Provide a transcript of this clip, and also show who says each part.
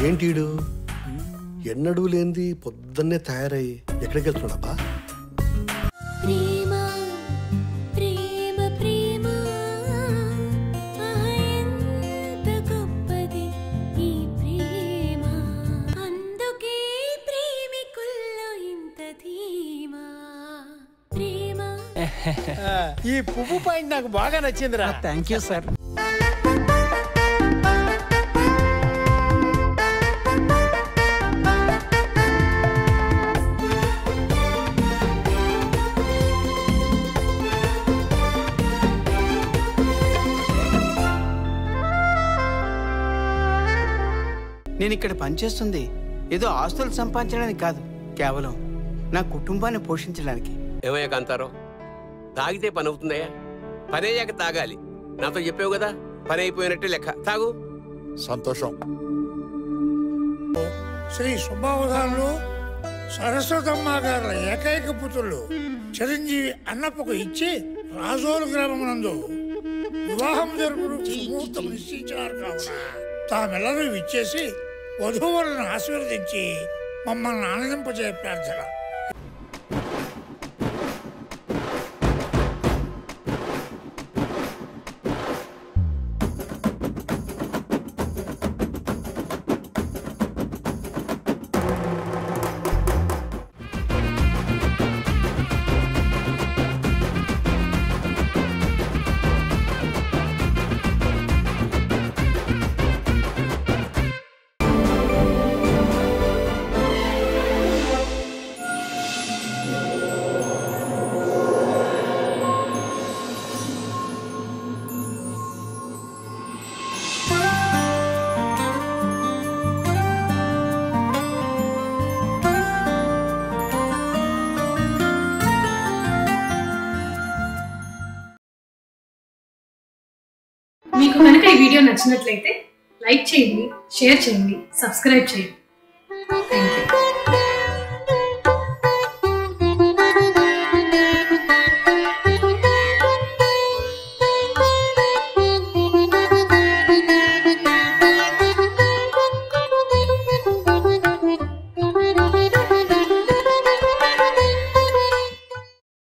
Speaker 1: ఏంటీడు ఎన్నడూ లేనిది పొద్దున్నే తయారై ఎక్కడికి వెళ్తున్నాడబ్బా?
Speaker 2: ఈ పువ్వు పాయింట్ నాకు బాగా నచ్చిందిరా.
Speaker 3: Thank you sir. నేను ఇక్కడ పనిచేస్తుంది ఏదో ఆస్తులు సంపాదించడానికి కాదు, కేవలం నా కుటుంబాన్ని పోషించడానికి.
Speaker 4: ఏమయ్యా కాంతారావు, తాగితే పని అవుతుందయ్యా? పని అయ్యాక తాగాలి. నాతో చెప్పావు కదా, పని అయిపోయినట్టే లెక్క. తాగు.
Speaker 5: సంతోషం.
Speaker 2: శ్రీ సుబ్బావధానులు సరస్వతమ్మ గారి ఏకైక పుత్రులు చిరంజీవి అన్నప్పకు ఇచ్చి రాజోలు గ్రామమునందు వివాహం జరుపును ముహూర్తం నిశ్చయించినారు. కావున తామెల్లరూ ఇచ్చేసి వధువులను ఆశీర్వదించి మమ్మల్ని ఆనందింపజే ప్రార్థన.
Speaker 6: మీకు కనుక ఈ వీడియో నచ్చినట్లయితే లైక్ చేయండి, షేర్ చేయండి, సబ్స్క్రైబ్ చేయండి. Thank you.